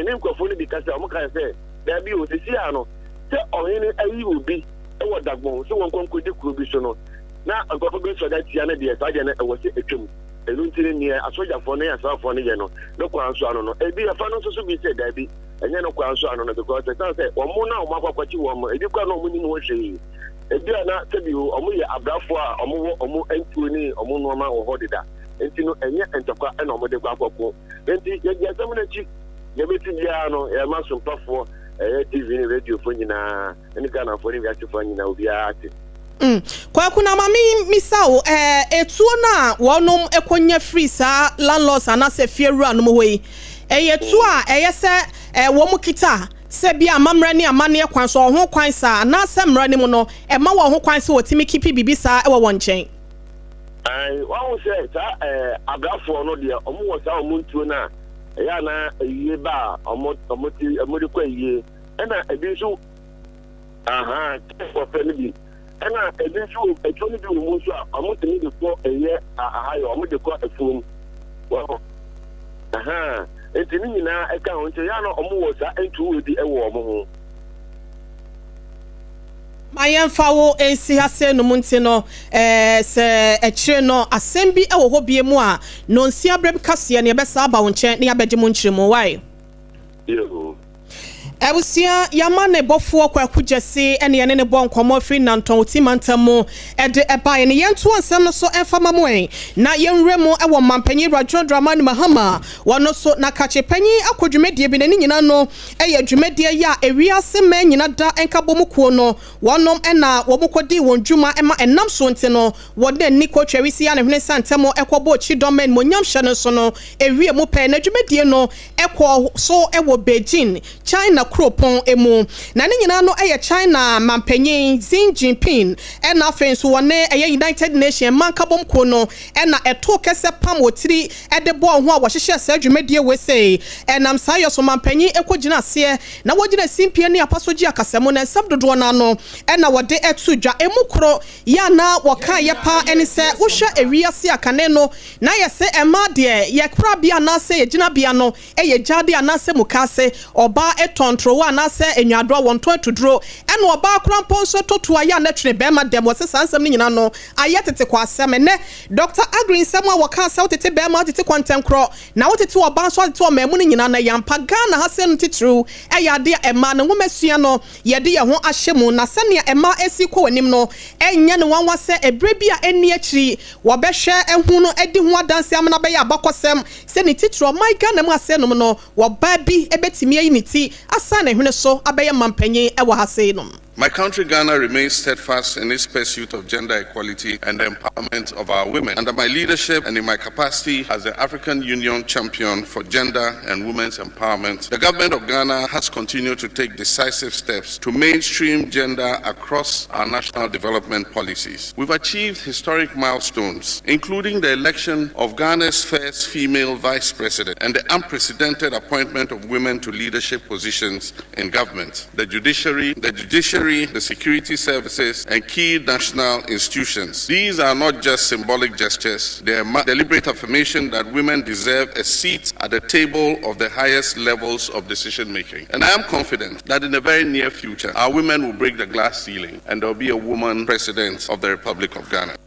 many microphone because I'm going to say there be with the Siano. Say or any I will be what that one. So one could be so. Now I'm going to so that Yana the Italian was a tomb. A little near a soldier for near South for Niano. No Quanso. A be a fan also be said, Debbie, and then no Quanso because I can't say, or more now, what you want, if you can't know winning what she. If you are not to you, or more Abrafua, or more Anthony, or more normal or Hodida. And you know, and yet, and to quite an over the Guapo. Then you get some of the chick, you may see a mass of puff for a TV radio for you now, and you can't afford to find you now, the artist. Kwa kuna mami misao etuona wonom ekonye free sa landlords anase fieru anomwe eyetua eyese wo mukita se bia mamra ni amane kwan so ho kwan sa na se mra ni mu no ema wo ho kwan se wotimi kipi bibisa ewo wonchen wa say sa agrafo no de omo wo sa omo ntuo na ya na yiye ba omo de kwa yiye na ebi so ko fe ni bi na ebi so etoni bi mu so omo temi de ko eye ahayo omo de ko afum wa etini nyina eka ho nche ya no omo wo sa entu odi ewo omo ho Mayen fawo ensi hase no munti no se echire no asembi ewo ho bie mu a no nsi abrem kase ne ebesa aba wo nche ne abegye mu nchire mu why yo Ebusia yamane bofo kwakujese ene ne bo nkomo free nanton timantamu ede eba ene yentu ansem no so enfama mu na yenwremu ewo mampanyi Rajon Dramani Mahama wono so na kache panyi akodwumedie bi ne nyina no eye dwumedie ya ewiase ma nyina da enkabom kuo no wonom ena womukodi wondwuma ema enam so nti no wode ni kotwawisi ya ne hwene santemo ekobo chi domain monyam hye no so no ewie mu pe na dwumedie no ekwo so ewo Beijing China Kropon emu na ne nyina no eye China mampanyin Xi Jinping ena afenso wone eye United Nations mankabom ko no ena eto kese pam wotiri ede bo ho a wohyehyɛ sa dwumedie we sei enam sayo so mampanyin ekogina se na wogina simpie ne apasoji akasemo na nsam dodo na no ena wode etu dwa emukro ya na woka ye pa ene se wohwɛ ewiase akane no na ye se ema de ye kra bia na se ye gina bia no eye jade anase mukase oba etontro wa na se enwadro wonto atudro ene oba krampo so totoa ya na twene bema dem wo se sansam ni nyina no ayetete kwa asem ne Dr. Agrin Samuel waka sa wotete bema wotete kwantem kro na wotete oba so wotete o mamu ni nyina na yampa Ghana ha se no titru eyade ema ne womasua no yede ye ho ahyemu na se ne ema esi kɔ wanim no enya ne wanwa se ebrebia eni akiri wo behwe ehu no edi ho adanse amana be ya abakosem se ne titru my Ghana mu ase no no wo ba bi ebetimi ayi ne ti asa na hwene so abeye mampanyin ewo ha se no. My country, Ghana, remains steadfast in its pursuit of gender equality and the empowerment of our women. Under my leadership and in my capacity as the African Union champion for gender and women's empowerment, the government of Ghana has continued to take decisive steps to mainstream gender across our national development policies. We've achieved historic milestones, including the election of Ghana's first female vice president and the unprecedented appointment of women to leadership positions in government, the judiciary, the security services, and key national institutions. These are not just symbolic gestures, they are deliberate affirmation that women deserve a seat at the table of the highest levels of decision making. And I am confident that in the very near future, our women will break the glass ceiling and there will be a woman president of the Republic of Ghana.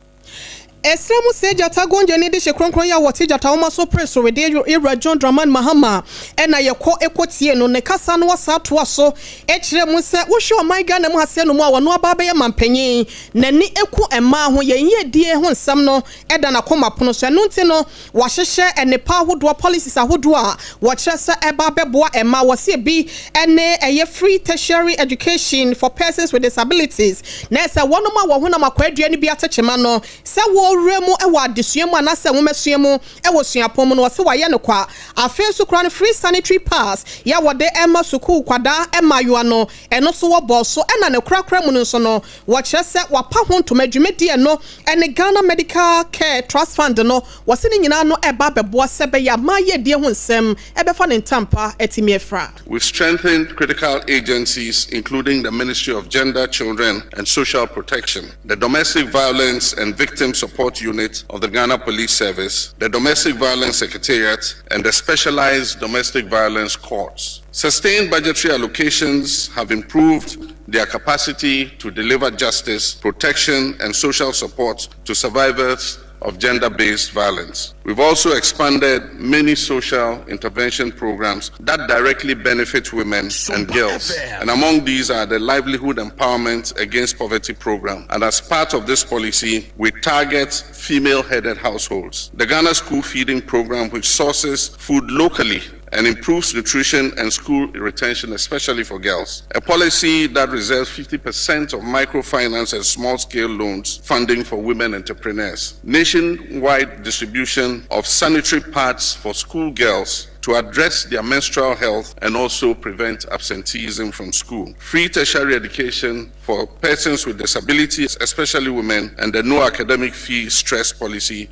Esremu se jata gonje ne de hye ya wote jata woma so preso we de Rajon Dramani Mahama ena yekɔ ekotie no ne kasa no wasa to aso ekire mu se wo hwe oman Ghana mu hase no mu a wono aba be mampanyin nani eku ema ho ye die ho nsam no eda na koma pono so no nti no wa hyehye enepa hodo policies ahodo a wo kire se eba beboa ema wo se bi ene eye free tertiary education for persons with disabilities na se wono ma wo ho na makwadua ni bi atechema no se wo remu ewo adesuamu anase womesuamu ewo suapom no se waye no kwa afensu kra no free sanitary pass ya wode ema suku kwada ema yo no eno so wo boso ena ne krakra mu no so no wo kire se wapa ho ntomadwumedie no ene Ghana Medical Care Trust Fund no wo se nyina no eba beboa se be ya maye die ho nsem ebefa ne ntampa etimi efra. We've strengthened critical agencies including the Ministry of Gender, Children and Social Protection, the Domestic Violence and Victim Support Support Unit of the Ghana Police Service, the Domestic Violence Secretariat, and the Specialized Domestic Violence Courts. Sustained budgetary allocations have improved their capacity to deliver justice, protection, and social support to survivors of gender-based violence. We've also expanded many social intervention programs that directly benefit women and girls. And among these are the Livelihood Empowerment Against Poverty program. And as part of this policy, we target female-headed households. The Ghana School Feeding Program, which sources food locally and improves nutrition and school retention, especially for girls. A policy that reserves 50% of microfinance and small-scale loans funding for women entrepreneurs. Nationwide distribution of sanitary pads for school girls to address their menstrual health and also prevent absenteeism from school. Free tertiary education for persons with disabilities, especially women, and the no academic fee stress policy.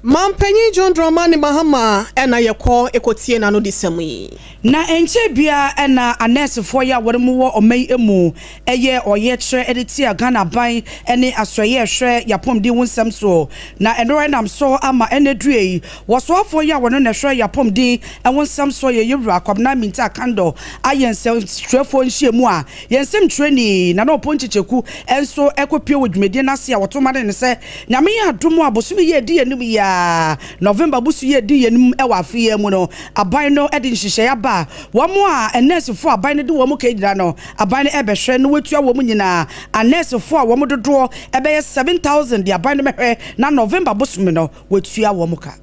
Mampenyi John Dramani Mahama ena yeko ekotie na no disemi na enche bia ena anese for ya woremu wo omei emu eye oyekre editi Ghana ban ene asoye hwe yapom di wonsam so na enore nam so ama ene due wo so for ya wono na hwe yapom di wonsam so ye yewura kwabna minta kando ayensem strefo nhyiemu a yensem training na no ponchicheku enso ekopie wodwumedie na se a wotomade ne se nyame ya domo abosumi ye di enum ya November busu ye di yenim ewa afie mu no aban no edi nhihye ya ba womo a nurse fo aban no de womo kedira no aban no ebehwe no wetua womo nyina a nurse fo a womo dodo ebeye 7,000 di aban no mehwe na November busu me no wetua womo ka.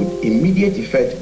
With immediate effect,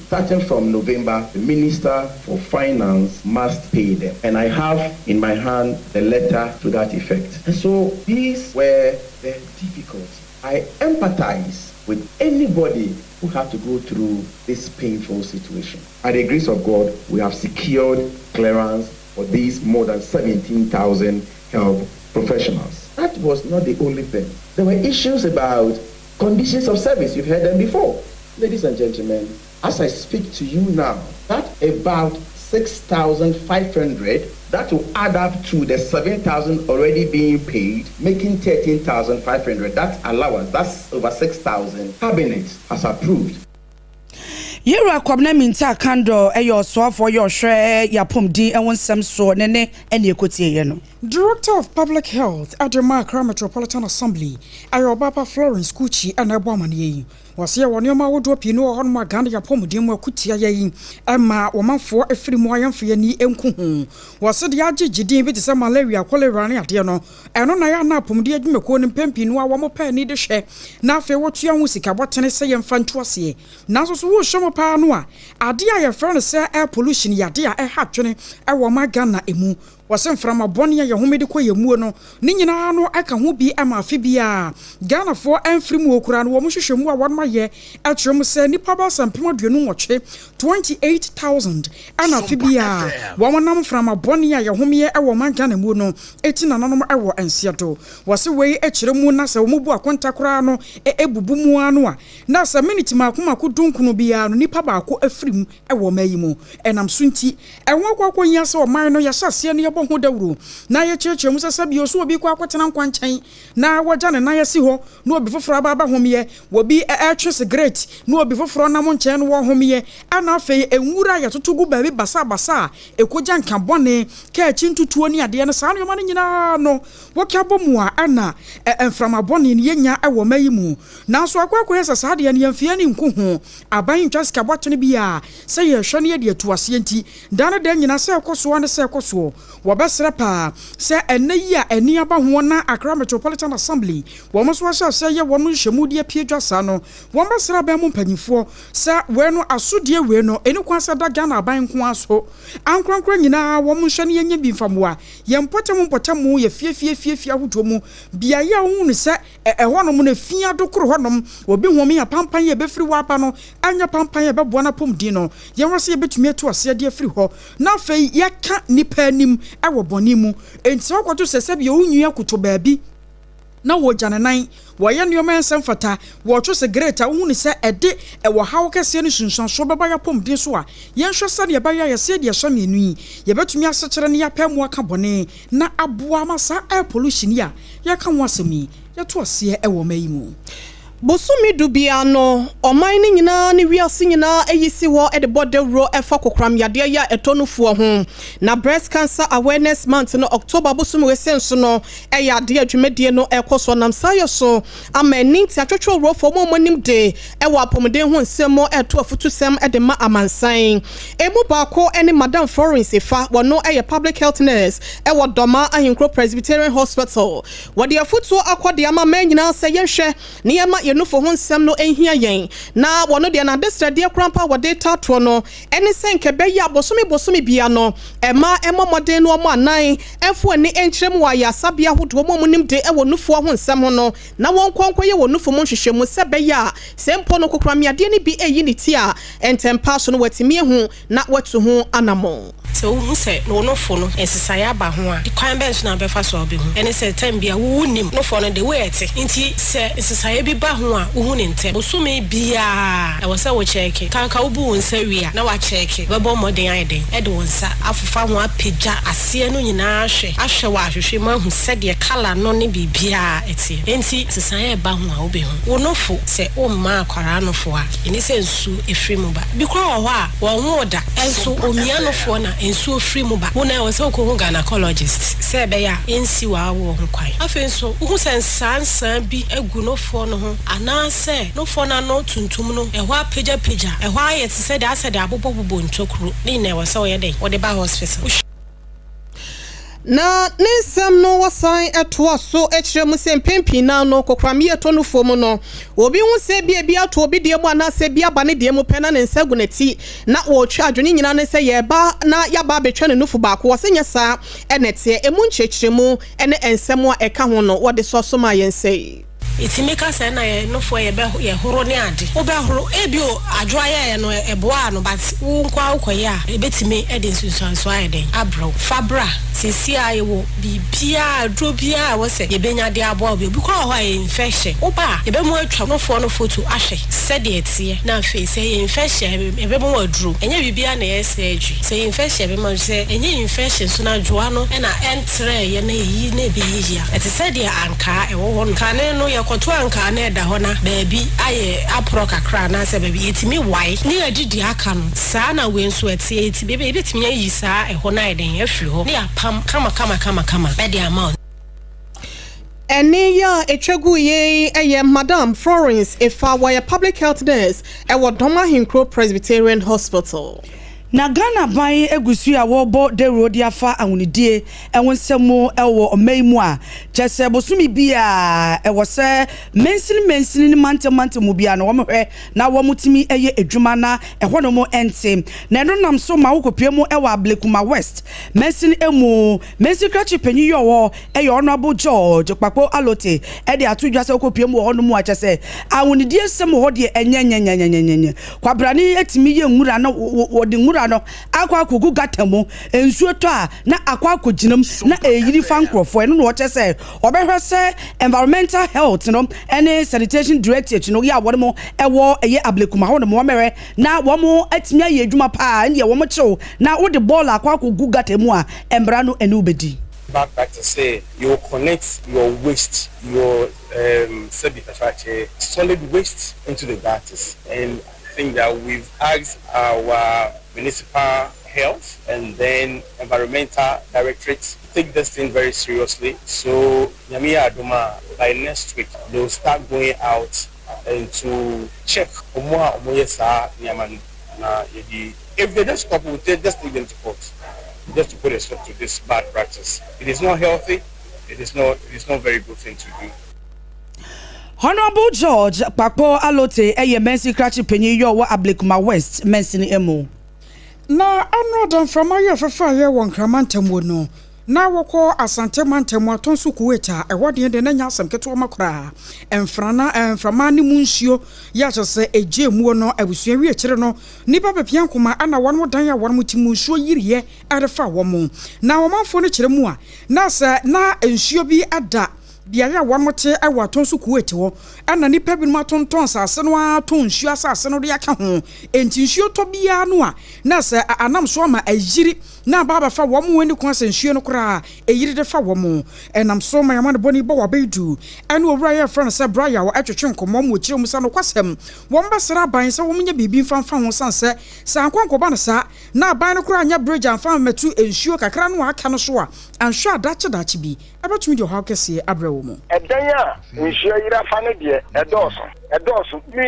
starting from November, the Minister for Finance must pay them. And I have in my hand the letter to that effect. And so these were the difficulties. I empathize with anybody who had to go through this painful situation. By the grace of God, we have secured clearance for these more than 17,000 health professionals. That was not the only thing. There were issues about conditions of service. You've heard them before. Ladies and gentlemen, as I speak to you now, that's about 6,500. That will add up to the 7,000 already being paid, making 13,500. That's allowance. That's over 6,000. Cabinet has approved. Yera kwabna minta kando eyo so for your share yapom di wonsam so nene ene ekotie ye no. Director of Public Health at the Accra Metropolitan Assembly, Agyeiwaa Obaapa Florence Kuchi and Ebomani ye. Was here one yoma wodo pino on ma Ghana yapom di mo kutia ye. Emma womanfo efiri mo ayamfo ni enku hu. Was the Agyegye bi te malaria cholera ne ade no. Eno na ya na apom di adwumeko ne pempinu a wo mo pa ni de hwe. Na afi wotua hu sika botene se ye mfa ntoase. Nanso so wo hwe mo pa no a ade a ye frɛ no se air pollution yade a hatwene e wo ma Ghana emu. Wasem from a bonnia ya humidi kwa yemuo no ni nyina no aka ho bi ama afi bia Ghana fo amfiri mu okura no wo hwehwemu a won ma ye atwem se nipa ba sampem aduonu nwɔtwe 28,000 ana afi bia wo nam from a bonnia ya humie e wo man Ghana mu no eti na nanom e wo ensedo wase wei akyeremu na se wo mu bu akonta kora no ebubu mu anu a na se minute makoma ko dunkunu bia no nipa ba ko afirim e wo mayi mu enam sunti e wo kwakwo nya se o man no ya hyase ne ho dawuru na ye kyerkyerɛ mu sɛ bi oso obi kwa kwatena nkwankyɛn na wagya ne na yesi ho na obi foforo aba homie obi ɛtwe cigarette na obi foforo na mo nkyɛn no wo homie ana afei enwura ya totogu baabi basa ekogya nka bɔne ka akyi ntutuo ni ade no saa no yoma no nyina no woka bomu a ana emframa bɔne ne yenya ɛwɔ mayi mu nanso akwakoyɛ sɛ saa de ne yɛmfie ne nku ho aban ntwa sika bɔtene bia sɛ yɛ hwɛ ne yɛ de atuase nti dane da nyina sɛ ɛkɔso ne sɛ ɛkɔso wabesra pa se eneyi a eni aba ho na Accra Metropolitan Assembly wo mo so hye se ye wo mo nhwemu de apie dwasa no wo besra ba mo mpanyifo se we no asodie we no eni kwa se da Ghana aban ko aso ankrankra nyina wo mo hwe ne yenye bi mfamoa ye mpotem ye fie ahodo mu bia ya hu ne se honom na fia dokoro honom obi home ya pampan ye befiri wapa no anya pampan ye beboa na pomdi no ye wose ye betumi ato ase de afiri ho na fei ye ka nipa nim ewo boni mu enti okwoto sese bia onwua kuto baabi na wo janenan wo ye nneoma ensem fata wo two se greta wo hu ni se ede ewo hawo kese ne sunsunso beba ya pomden so a ye nhwe se de ba ya ye se de so menu yi ye betumi asekere ne ya pemu aka bone na aboa masa air pollution ya ka ho asemi yɛto aseɛ ɛwɔ mayi mu Bosumi dubiano omaini nyina ni wiase nyina eyisi wo e de bodewro efa kokram yade ya etonufuo ho na breast cancer awareness month no October bosumi wesenso no yade adwumedie no ekoso nam sayo so amani ti atwetwe ro fo momonim de ewa apomden ho nsemo eto afutusem de ma amansan emu baako ene Madam Florence Efa wono public health nurse ewo Doma Ahinkro Presbyterian Hospital wode afutuo akode ama man nyina se yehwe ne yema yenufo ho nsem no ehia yen na wono de na destrade krampa wode tato no ene senke be ya bosomi bia no ema moden no mo anan efo ani enkyerem wa ya sabia hodo mo nim de ewo nufo ho nsem ho no na won kwankoye wo nufo mo hwehwemu se be ya sempo no kokramyade ne bi eyi ne ti a entempa so no watimi hu na watu ho anamo so who say no for no ensisaya ba ho a the kwan ben so na be fa so obi hu ene say time bia wo nim no for no the way ete nti say ensisaya bi ba ho a wo hu ne ntem bosome bia e wo say wo check kan ka wo bu won sa wi a na wa check be bo modern ayden e de won sa afufa ho apagya ase no nyina ahwe wa ahwehwe ma hu se de kala no ne bibia ete nti ensisaya ba ho a wo be hu wo no fo say o ma akwara no fo a eni say nsu efri mu ba bi kwa wo a wo ho da enso omia no fo na ensu free mu ba wona wo se ko hu gynecologist se be ya ensi wa wo ho kwan afenso hu sensansan bi egu no fo no ho ana se no fo na no tuntum no e ho apagya e ho ayet se de asede abobobobo ntokuru ni na wo se wo ye den wo de ba hospital na nisam no wasan eto so ekyeremu se mpempi na no kokramie eto no fo mu no obi hu se bia ato obi de mu ana se bia ba ne de mu pena ne nsagu neti na wo twa adwene nyina ne se ye ba na ya ba betwa ne nufu ba ko wose nyesa enete emu nkyekiremu ene ensem a eka ho no wo de so so ma yense itimika se na ye no fo ye be ye horo ne ade wo be horo ebio adwoa ye no eboa no but wo nkwa ukoye a ebetimi ede nsunsanso ayeden abro fabra sisi ayewo bibia adrobia wo se ye benya de aboa obi kwa ho aye infection wo ba ye be mo atwa no fo no photo ahwe se de etie na fe se ye infection ye be mo adru enye bibia na ye se adwi se infection be mo se enye infection so na adwoa no na entre ye na yi na be yi a ete se de anka ewo ho no kane no ye koto anka na eda ho na baabi aye apro kakra na se baabi etimi wai ni adidi aka no saa na we nso etie eti bebe betimi ayi saa eho na eden afiri ho ni apam kama be the amount eni ya etwegu ye Madam Florence Efa wa public health nurse ewo Doma Ahinkro Presbyterian Hospital na Ghana ban egusu a wo de road afa awunidie ewonsemo ewo omaimu a jese bosumi bia ewo se mensin ni mante mu bia no wo hwe na wo mutimi eye edwuma na eho no mo ente na no nam so ma wokopie mu ewo Ablekuma West mensin krachi panyi yo wo eye Honorable George Kpakpo Alote e de atudwa se wokopie mu ho no mu a jese awunidie sem ho de enyenyenyenyenyenye kwabrani etimi ye nwura na wo de nwura no akwa kogu gatamu ensuo to a na akwa koginam na eyiri fankrofo eno no wo chese obehwe se environmental health no ene sanitation directorate no ya wode mo ewo eye Ablekuma ho no mo mere na wo mo atimi aye adwuma pa ene wo mo chew na wo de ball akwa kogu gatamu a embra no ene ubedi bad practice say you connect your waste, your solid waste into the gutters, and I think that we've asked our municipal health and then environmental directorate take this thing very seriously. So Nyamiya Adoma, by next week they'll start going out and to check if they don't stop, we'll just take them to court. Just to put a stop to this bad practice. It is not healthy. It is not very good thing to do. Honorable George Kpakpo Alote eye mensi krachi panyi yo wa Ablekuma West mensi emu. Na anodan from aye fefa ye won kramantam no. Na woko asante mantam atonso kuweta ewode de na nya asem keto makora emfrana emframa ni munsuo ya chose ejiemu no abusua wi ekire no nipa bepian koma ana won dan ya won mutimunsuo yiriye arefa wo mu na wo manfo no kire mu a na sa na ensuo bi ada bia ya wan mote ewa atonso Kuwait ho ana nipa bi no atonton asase no aton nsuo asase no de aka ho enti nsuo to bia no a na se anam so ma ayiri na baba fa wo mo wani ko ase nsuo no kra eyiri de fa wo mo enam so ma yama de boni bo wa bedu ene owura ye friend se braya wo atwetwe nkomo mo kire mu sa no kwasem wo mbasra ban se wo nya bibi mfa ho sanse sa ankonkoba no sa na ban no kra anya bridge amfa metu nsuo kakra no aka no so a anhwa adache bi abatumi de ho akese abrawo mo edanya nsuo yira fa ne de edoso mi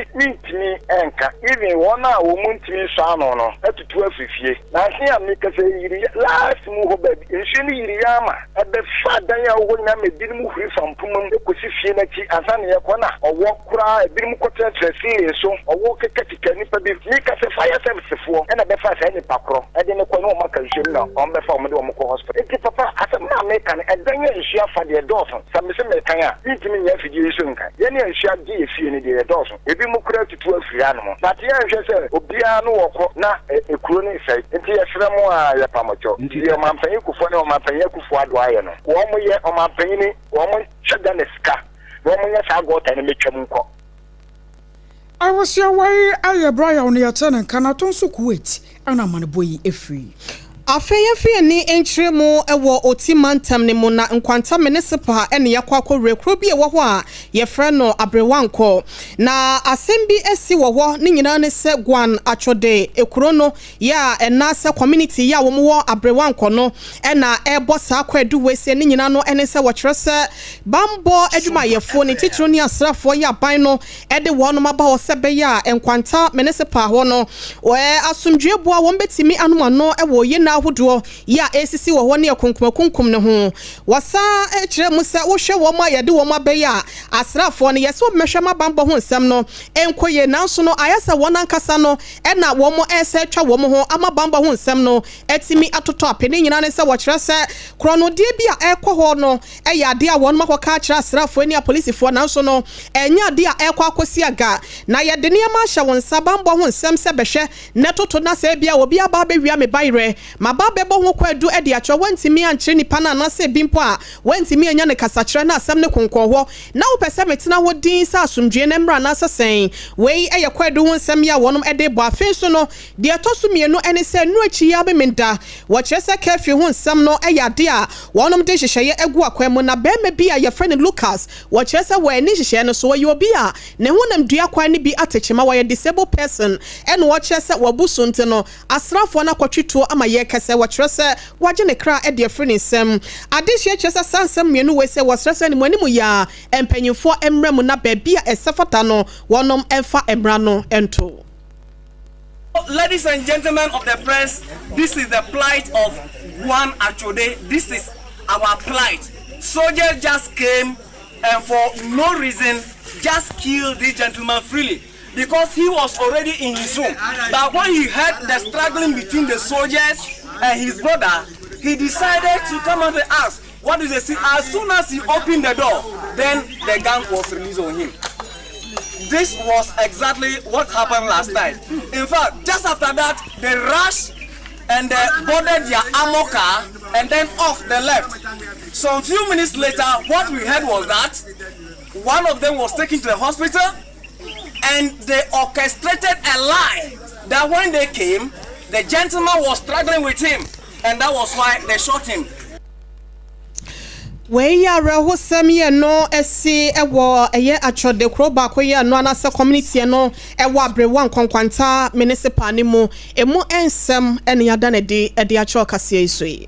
enka even wona wo muntimi so ano no etutu afifie na se am kase yiri last mu ho baby nsuo ni yiri yama ebe fa danya wo nya mediri mu huri fampum ekosi fie na chi asane ye kona owo kura ebiri mu kotre tresi so owo kekekeka ni pa bi mi kase fire service fo na be fa sa ni pakro ede ne ko no maka nsuo na on be fa o me de o ko hospital eti papa asem na me kan edanya nsuo afa de doso sa me se me kan a ntimi nya fidie so nkan ye ne nsuo de efie ni de doso ebi mu kura tutu afiri anu mo na te ya hwe se obia no woko na ekuro ni sai enti ye frɛ mo a ya pamocho enti ye mampanyi kufo ne o mampanyi kufo ado aye no wo mo ye o mampanyi ni wo mo hyada ne ska wo mo nya sa gota ne metwam nko I was your way Agyeiwaa Oheneyere kana tonso Kuwait ana manboyi efiri afeye ni entremu ewo otimantam ne mu na nkwanta municipal ene yakwa rekro bi ewo ho a ye frɛ no abrewanko na asembi esi wo ho ne nyina ne se gwan atwode ekuro no ya ena se community ya wo mo abrewanko no ena ebo sa kwadu wese ne nyina no ene se wo kyerɛ se bambo adwuma yefo ne titiro ne asrafo ya ban no ede wo no maba ho se be ya nkwanta municipal ho no we asomdwe boa wo betimi anoma no ewo ye na ahodo ya esisi wo ne konkum ne ho wasa ekire mu se wo hwe wo ma yade wo ma be ya asrafo ne yeso mehwe ma bambo ho nsem no enkoye nanso no ayasa won ankasa no ena wo mo ese twa wo mo ho ama bambo ho nsem no etimi atoto apene nyina ne se wo kire se krono die bia ekɔ ho no eya de a won makoka kire asrafo ne apolisifo nanso no enya de a ekɔ akosi aga na yade ne ma hye won sa bambo ho nsem se behwe ne toto na se bia obi aba be wia me bayre ma ba bebo ho kwadu e de atwa wantimi ankyere nipa na na se bimpo a wantimi anya ne kasakire na asem ne konkon ho na wo pese metina ho din sa asomdwe ne mra na sesen wei eye kwadu ho nsem ya wonom e de bo afen so no de atoso mienu ene se nu achi ya be menda wo kire se kafi ho nsem no e ya de a wonom de hyehyeye egu akwam na be me bi a ye friend Lucas wo kire se we ni hyehyeye no so yo bi a ne honam dua kwa ne bi atechema wo ye disabled person ene wo kire se wo buso nte no asrafo na kwatwituo ama ye kese wo kire se waje ne kra e de free nsem adehye kire se sansem mienu we se wo srese ne mu animu ya empanyimfo emremu na ba bia esefata no wonom emfa emra no ento. Ladies and gentlemen of the press, this is the plight of Gwan Achode. This is our plight. Soldiers just came and for no reason just killed this gentleman freely because he was already in his room. But when he heard the struggling between the soldiers and his brother, he decided to come and ask, what is it? As soon as he opened the door, then the gun was released on him. This was exactly what happened last night. In fact, just after that, they rushed and they boarded their armor car and then off they left. Some few minutes later, what we heard was that one of them was taken to the hospital and they orchestrated a lie that when they came, the gentleman was struggling with him and that was why they shot him. We are hosam ye no esi ewo eye atwode kro ba ko ye no anase community no ewo abrewan konkwanta municipal ni mu emu ensem ene yada ne de atwa kase isoi.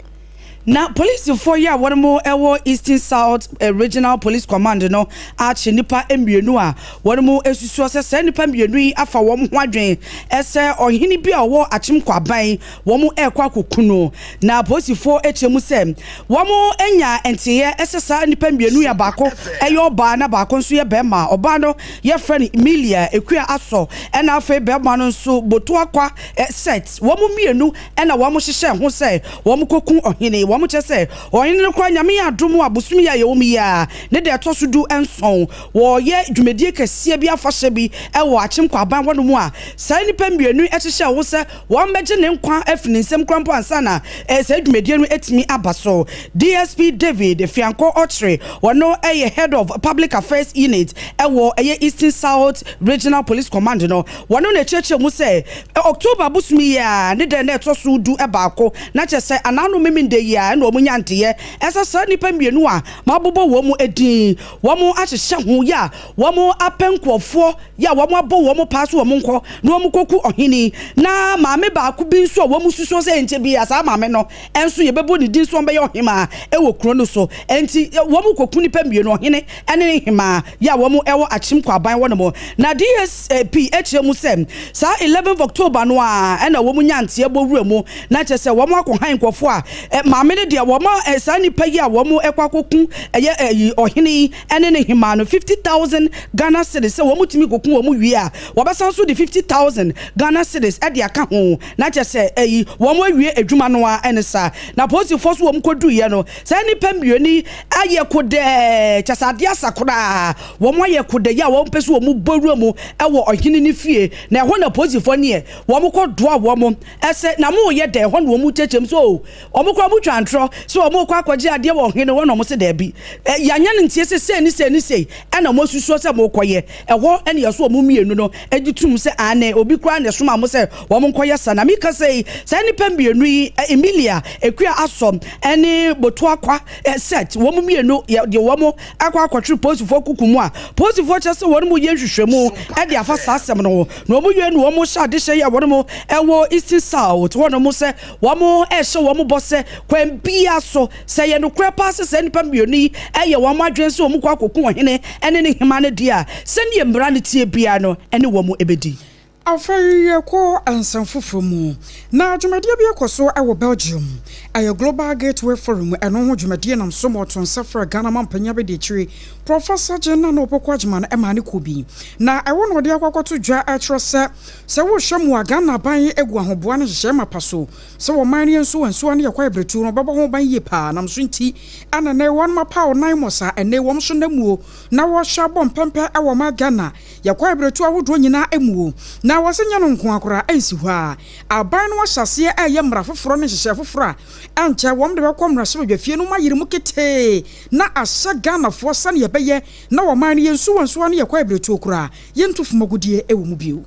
Na police for ya one more ewo Eastern South Regional Police Command no achi nipa emienu a one more esusu se nipa emienu afa wo ho adwen ese ohini bi a wo achim kwaban wo mo ekwa kokuno na police for echemu se wo mo enya entiye ese sa nipa emienu ya bako eyo ba na bako nso ye bema oba no ye friend Emilia ekua aso ena afa bema no nso boto akwa set wo mo mienu ena wo mo hyehye ho se wo mo kokun ohini wo mo che se ohene no kwa nyame adomu abosumi ya yewumi ya ne de to so du enson wo ye dwumedie kese bi afahye bi e wo achim kwa ban wono mu a sai nipa mbienu ehihye wo se wo mbeje ne nkwa afini nsem krampo ansa na sai dwumedie no etimi abaso DSP David Fianko Ochre wono head of public affairs unit wo Eastern South Regional Police Command no wono na cheche mu se October busumi ya ne de na to so du ebaako na che se anano meminde ya na omunya nteye esa sa nipa mbienu a mabobo wo mu edin wo mu ahyehye ho ya wo mu apenkofo ya wo mu abo wo mu pass wo mu nko na wo mu koku ohini na maame baako bi nso wo mu suso se enche bi asa maame no enso ye bebo ni din so mbe ye ohima ewo kuro no so enti wo mu koku nipa mbienu ohini ene hima ya wo mu ewo achim kwa ban wo no mo na DSP HM sem sa 11th October no a ena wo mu nyante ebowura mu na che se wo mu akohan nkofo a maame ne de wo mu sa nipa yi a wo mu ekwakoku eye ohini ene ne hima no 50,000 Ghana cedis se wo mu timi koku wo mu wi a wo besan so de 50,000 Ghana cedis e de aka ho na che se wo mu awie adwuma no a ene sa na police force wo mu kodu ye no sa nipa mbioni aye kode chasade asakora wo mu aye kode ya wo mpese wo mu bowura mu ewo ohini ni fie na ho na police for ne wo mu kodoa wo mu ese na mu ye de ho na wo mu chechem so wo mu kwa mu twantro so wo mu kwa kwaje ade wo ohini wo no mo se da bi yanya ntie se ni se ena mo susuo se mo koye eho ene yeso mo mienu no egitum se ane obi kura ne soma mo se wo mo koye sana mi ka se ni pembienu yi Emilia ekua asom ene botu akwa set wo mo mienu de wo mo akwa akwatru post for kukumu a post for che se wo mo ye hwehwemu e de afa sasem no no mo yenu wo mo sha de hye ya wo mo ewo East South wo no mo se wo mo ehye wo mo bose kwambia so se ye no kura pass se ni pembienu yi eye wo mo adwen se wo mo kwa koku ohene ene ne hima ne dia se ne mbra ne tie bia no ene wo mo ebedi Afei ko ansanfofo mu na dwumadie bi ekoso ewo Belgium ayo Global Gateway Forum eno ho dwumadie nam so moton safra Ghana mampanya be de chire Professor Jenna no Opoko Agyeiwaa emane kobi na ewo no de akwakoto dwa atrose se wo hwemu Ghana ban egu ahoboa ne hye mapaso se wo man yenso wanso ne yakwa ebretu no babo ho ban ye pa nam so nti ana na won mapa o nan mosa ene wom so namuo na wo hwa bom pempe ewo ma Ghana yakwa ebretu ahodo nyina emuo na wasenya no nko akora ansi ho a aban no wahyase eye mra foforo ne hye foforo a anche wom de bekomra hye badwafie no mayire mu kete na ahye Ghana fo sa ne yebeye na wo man yensu wanso ne yakwa ebretu okura yentofu magudie ewo mu bio.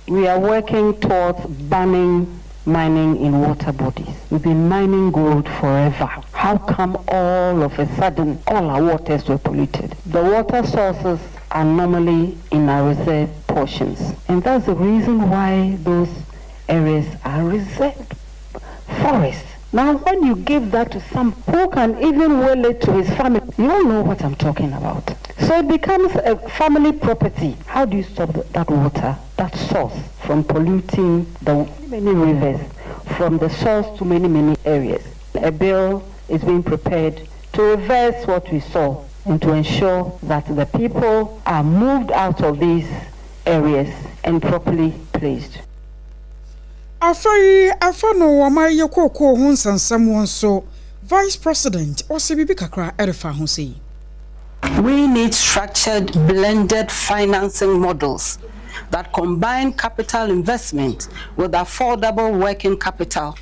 We are working towards banning mining in water bodies. We've been mining gold forever. How come all of a sudden all our waters were polluted? The water sources are normally in our reserve portions. And that's the reason why those areas are reserved forests. Now, when you give that to some who can even will it to his family, you all know what I'm talking about. So it becomes a family property. How do you stop that water, that source, from polluting the many rivers, from the source to many areas? A bill is being prepared to reverse what we saw and to ensure that the people are moved out of these areas and properly placed. Afei afano wa mai yekoko ho nsansam wonso Vice President Osibibi kakra erefa ho sei. We need structured blended financing models that combine capital investment with affordable working capital,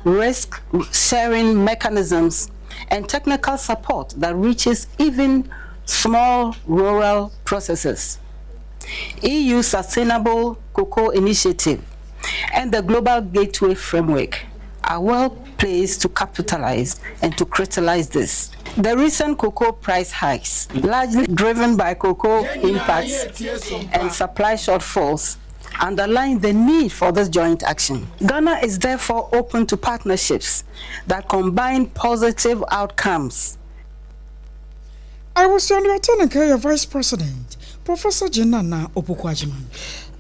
risk sharing mechanisms, and technical support that reaches even small rural processors. EU Sustainable Cocoa Initiative and the Global Gateway Framework are well placed to capitalize and to crystallize this. The recent cocoa price hikes, largely driven by cocoa impacts and supply shortfalls, underline the need for this joint action. Ghana is therefore open to partnerships that combine positive outcomes. I was on the Vice President, Professor Jenna Opoko Agyeiwaa.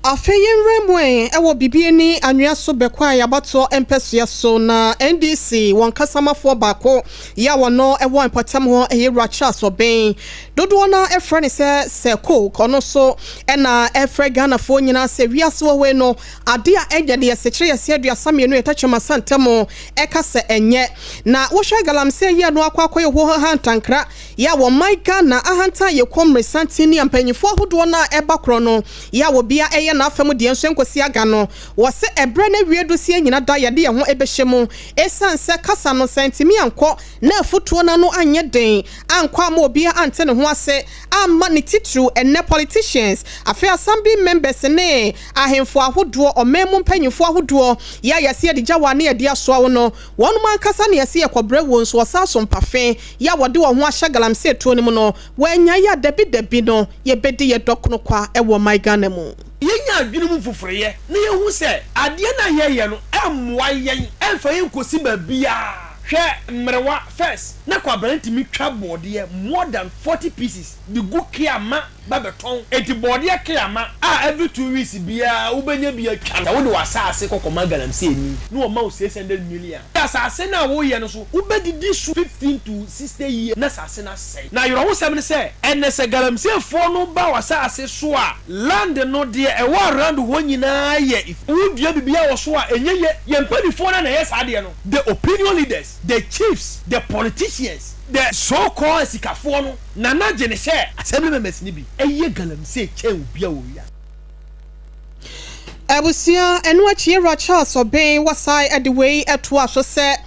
Afeyen remwe ewo bibieni anwea so bekwa ya bato empesua so na NDC won kasamafo bako ya wono ewo empatam ho eye racha so ben dodo na efra ne se ko kono so na efra Ghana fo nyina se wiase wo we no ade a egye de sekire yese aduasa mienu etachema santemo eka se enye na wo hwe galamse ye no akwakoye ho hantankra ya wo maika na ahanta ye komre santini ampanyifo ahodo na eba kro no ya wo bia eye na afam de enso enkosi aga no wo se ebre na wiedo sie nyina da ye de ye ho ebehyemu esanse kasa no santimi anko na afutuo na no anye den ankwa ma obia ante ne ho ase amma ne titru enne politicians afi assembly members ne ahemfo ahodo omemu mpanyifo ahodo ya yase de gyawa na ye de aso awo no wonu man kasa na yase ye kobre won so sa Sompa fe ya wode wo ho ahya galamse tuo ne mu no wanya ya debi no ye bedi ye dokno kwa ewo my Ghana mu yenya adwene mu foforoye na ye hu se ade na ye no emwa yen emfa yen kosi ba bia hwe mrewa first na kwa branti mi twa bode more than 40 pieces the good kiama babeton eti bode kiama every 2 weeks bia ubenya bia twa wo de wasase kokoma galamse ni no ma o 600 million asase na wo ye no so ubedidi su 15 to 60 years na asase na sei na yoro wo sem ne se enese galamse fo no ba wasase so a land no de e wa around ho nyina ye if udua bibia wo so a enye ye mpanifo na ye sade no the opinion leaders the chiefs the politicians the so-called sikafo no na jene she assembly members ni bi eye galamse che obia wo ya Abusia enu Agyeiwaa Charles Obey wasai adwei eto aso se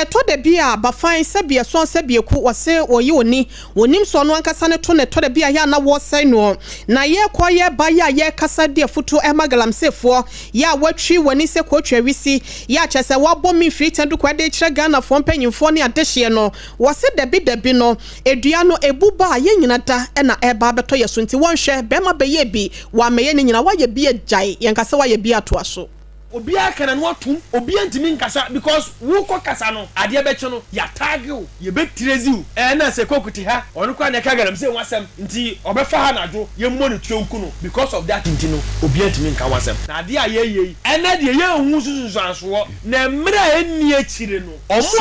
eto de bia ba fan se bia so se bia ku wase oyi oni onim so no ankasa ne to ne to de bia ya na wo sai no na ye koye ba ya ye kasa de futu emagalamsefo ya watwi woni se ko twa wisi ya chese wabo mi free tendu kwa de kire Ghana fo mpanyimfo ne adehye no wase debi no edua no ebuba ye nyina da na eba beto ye so nti wonhwe bema be ye bi wa meye ne nyina wa ye bi agyae kasa wa ye bia to aso obi aka na no atum obi antimi nkasa because wo ko kasa no ade beche no ya tag o ye betirezi o na se kokuti ha onu kwa na ka garam se wasem nti obefa ha na do ye mmonu twonku no because of that nti no obi antimi nka wasem na ade a ye na de ye hu susu anso na mra enni akire no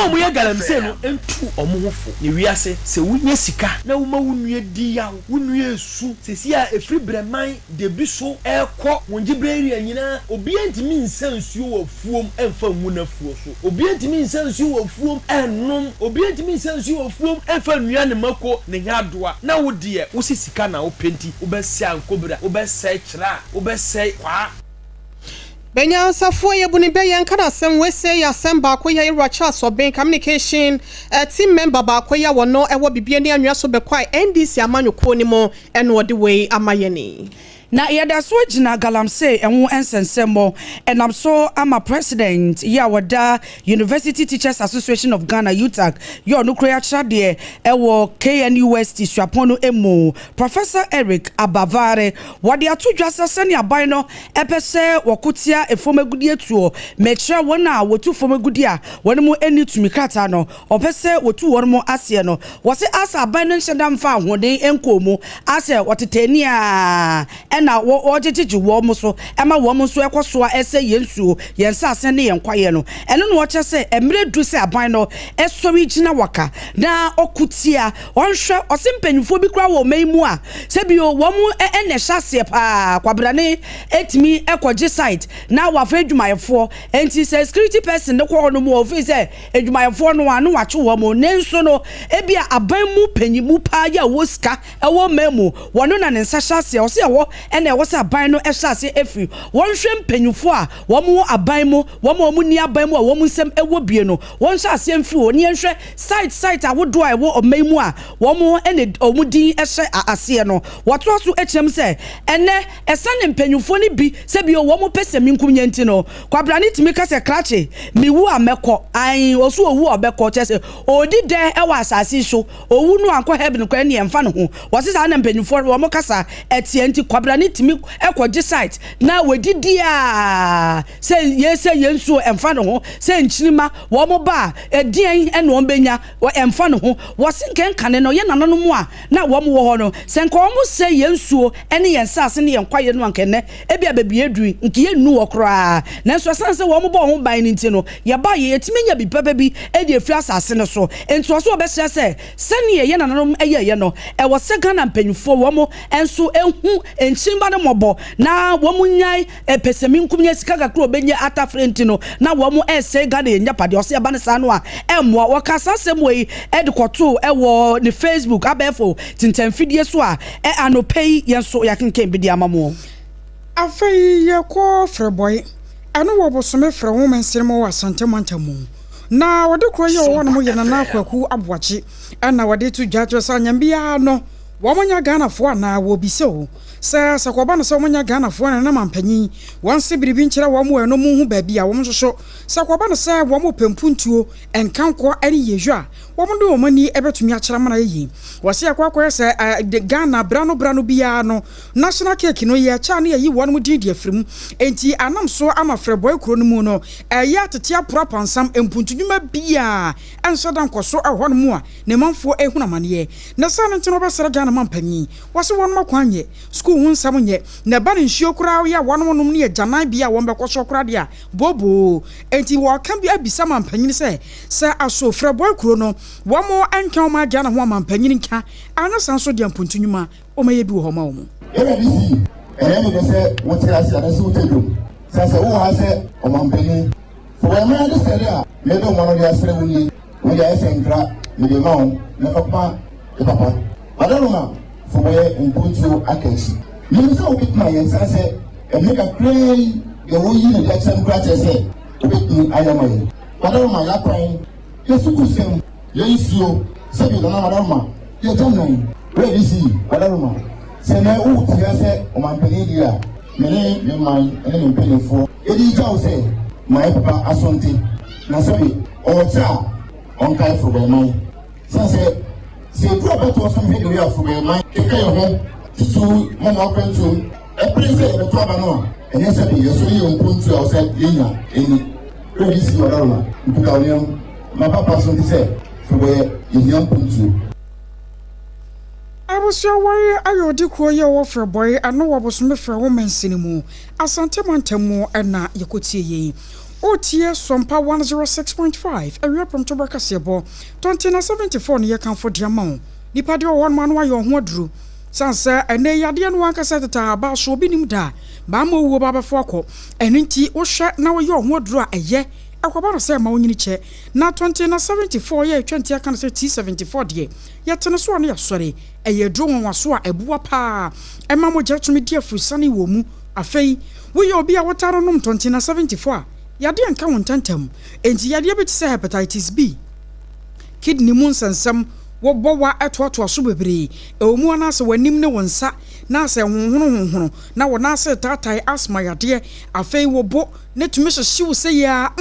omo ye garam se no entu omo hofo ye wiase se wunya sika na wo ma wunue di ya wunue esu se si a efri breman de bi so ekọ wonjibre area nyina obi antimi nsuo wo fuom emfa nwuna fuo so obi antimi nsuo wo fuom ennom obi antimi nsuo wo fuom emfa nua ne mako ne nyadoa na wo de wo sisika na wo penti wo bɛsɛ ankobra wo bɛsɛ kyra wo bɛsɛ kwa Benya safo ye buni be yan kana sem we say ya sem ba ko ye Charles Obey communication team member ba ko ya wono ewo bibie ne anwa so be kwai NDC amanyoko ni mo eno de we amayeni na yada so gina galamse enwo ensensemo enam so ama president ya wada University Teachers Association of Ghana UTAG yo no krea chade ewo KNUST suapono emu Professor Eric Abavare wade atodwasa sene aban no epese wokotia efomagudi etuo mekra wona wotu fomagudi a wonmo eni tumikata no opese wotu wonmo ase no wose asa aban no nhyedam fa ahoden enkomu ase wotetani a na wo jejeje wo mo so ema wo mo so ekoso a ese yensuo yensa ase ne yenkwaye no eno no wo chese emre du se aban no esori gina waka na okutia onhwe osimpanyufo bi kra wo maimu a se bi wo mo ene hyase pa kwabrane etimi ekoje site na wa fa adwumayefo enti se security person ne ko no mo office e adwumayefo no anu wache wo mo nenso no ebia aban mu panyimu pa ya wo ska ewo maimu wono na ne nsa hyase o se ewo ene ewo se aban no ehyase efi wonhwe mpanyufo a wo mo aban mu wo mo ni aban mu a wo mo nsem ewo bie no won hyase emfi wo ni enhwe site awodo a ewo omaimu a wo mo ene omudin ehye ase no woto so echem se ene esane mpanyufo ni bi se bi wo mo pese minkumnya nti no kwabrane timi ka se krache miwu ameko an osu owu obeko chese odi de ewa asase so owu no anko heaven kwa ne emfa no ho wose sa na mpanyufo wo mo kasa etie nti kwabrane akra ne timi ekɔgye site na wedidi a sɛ yensuo emfa no ho sɛ nkyirima wo mo ba edien ene wo benya wo emfa no ho wo senkenkane no ye nananom a na wo mo wo ho no sɛ nka wo mo sɛ yensuo ene yensase ne yenkwaye no ankene ebia babie dui nke ye nu wo kra nanso asan sɛ wo mo bo ho ban ne nti no ye ba ye etimi nya bi papa bi e de afiri asase no so ento so obɛsɛ sɛ sɛne ye nananom ye no e wo sɛ Ghana mpanyufo wo mo enso ehu enchimba ne mɔbɔ na wo mo nyai pesemi nkumnya sika kakro benye atafrenti no na wo mo ese Ghana ye nyapade ɔse aba ne sa no a emmoa wo kasa asɛm wei e de kɔto e wo ne Facebook abɛfo tintamfidie so a e anopei yenso yakenken bi di amamo afei ye ko freboy ano wo bosome frɛ wo mensere mo wasante mantamu na wode kro ye wo no mo ye na akwaku aboache ana wode tu dwatwe sa nyambia no wo monya Ghana fo na wo biso sɛ sakwaba no sɛ wonya Ghana fo na mampanyi wanse biribi nkyerɛ wo mo eno mu hu baabi a wo msoso sakwaba no sɛ wo mo pempuntuo enkanko ani yehwa wo mo de wo mani ebetumi akyerɛ mana yi wase akwakoye sɛ de Ghana brano bia no national cake no ye cha na yi wo no din de afrim enti anam so ama freboy kro no mu no ya tete apura pansam empuntudwuma bia enso dan koso ɛhɔ no mu a ne manfo ehuna mane na sa no ntino bɛsere Ghana mampanyi wase wo no makwanye school hun samunye na ba nsuo kura ya wonom nom ne agyanan bia wo mbɛkɔso kura de a bobo enti wo kan bi abisa mampanyi sɛ aso freboy kro no wo mo anka ma Ghana ho mampanyi nka anya sanso de ampuntunwuma o maye bi wo ma wo mo ebe bisi me de sɛ wo tira sia na so tedum sɛ wo ha sɛ o mampanyi fo wa ma de sɛ a me do mo no de asere wo ni wo ya sɛ nkra me de ma wo na papa e papa adaluma fo ye mpuntu akansi ni so obi ma yen sa se e me ka pray ye wo yi ne jackson kra che se obi ni ayama ye adaluma ya kwan ye sukusem ye isuo se bi na adaluma ye jamnan we bi si adaluma se na u ti se o man peni dia me ne man ene me peni fo e di jaw se my papa asonte na se bi o cha on kai fo be man se se drop to some video here for my take your home to mama kwentu e prince e to aba no e ne se be yeso yi onpuntu o se yenya eni really see your own ntuka oniam my papa so say for we yenya onpuntu abusua wari ayodi kro ye wo freboy ano wo bosome frɛ wo mansini mu asante mantamu na yekotie yi Otie Sompa 106.5 area from Tobacco Sebo 2074 ne yekanfo diamon nipa de won man wa yo ho aduru sansa ene yade no anka setata ba so obi nim da ba ma owuo ba befo akọ ene nti wo hwe na wo yo ho aduru a eye akwaba no se ma wonyini che na 2074 ye 20 aka no se T74 de ye tene so ne yasore eye dru won waso a ebuwa pa e ma mo gya tumi di afusane wo mu afei wo ye obi a wotaro nom 2074 yade anka wontantam enti yade beti se hepatitis B kidney mu nsensem wo bowa etoto so bebre ewumu anase wanim ne wonsa na ase honhono na wona ase tatai asthma yade afei wo bo ne tumi hyew se ya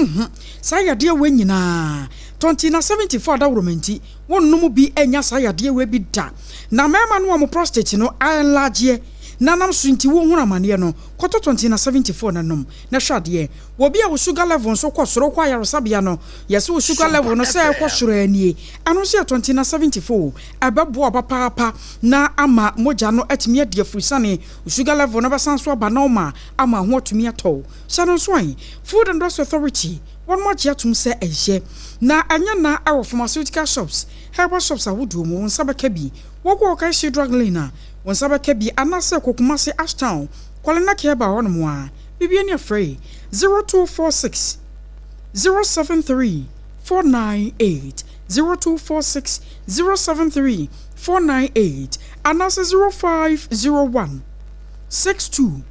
sa yade we nyina 2074 da romanti wonnum bi enya sa yade we bi da na mema no mo prostate no enlarge nanam sunti wo huna mane no koto 2074 nanom na hwade wo bia wo sugar level so kwosoro kwa yaresabia no yesi wo sugar level no say kwosoro anie ano se 2074 ababo papa na ama moja no atimi ade afusane sugar level no besan so aba na ma ama ho atumi ato sano so an Food and Drug Authority one more atum se ehye na anya na awo pharmaceutical shops herbal shops awodo mu nsabaka bi wo ko ka shi drug lane When Sabaka be anase kokumase Ashtown, Kwalena Keba Honmoa, Bibiani Afray, 0246 073 498, 0246 073 498, anase 0501 62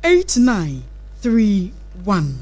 8931.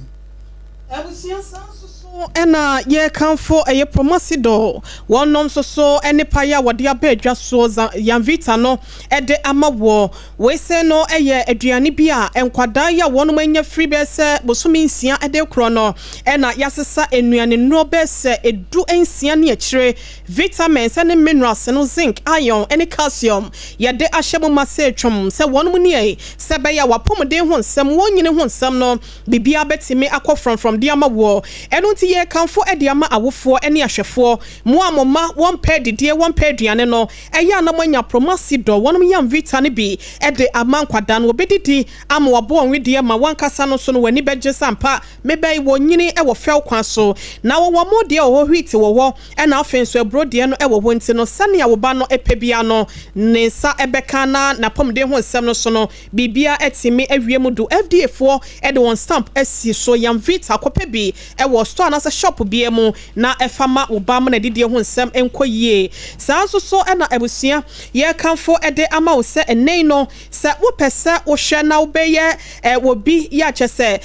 Ena ye kanfo eye promosido wonom so enipa ya wode abedwa so yanvita no ede amawo we se no eye aduane bia enkwada ya wonom anya free bese bosumi nsia ede kro no ena yasesa enuane no bese edu ensia ne akire vitamins and minerals no zinc iron and calcium yede ahyemo mase twom se wonom ne se be ya wapomden ho nsem wonyine ho nsem no bibia betime akọ from de amawo eno ti ye kanfo ediama awofo ene ahwefo mo amoma won pair didie won pair duane no eya na manya promosido wonom yam vita ne bi ede amankwada no obedidi ama wabo onwedie ma wankasa no so no wani beje sampa mebei wonyini e wo fel kwan so na wo modie wo hwiti wo ena afen so ebrodie no e wo honti no sane awoba no epebia no ne sa ebeka na pomde ho nsem no so no bibia etimi awiemu do FDA fo ede won stamp esi so yam vita kopebi e wo store na shop biemu na efama obama na didie ho nsem enkoyie saa so na abusua ye kanfo ede ama wo se enei no se wo pese wo hwe na wo beye wo bi ya chese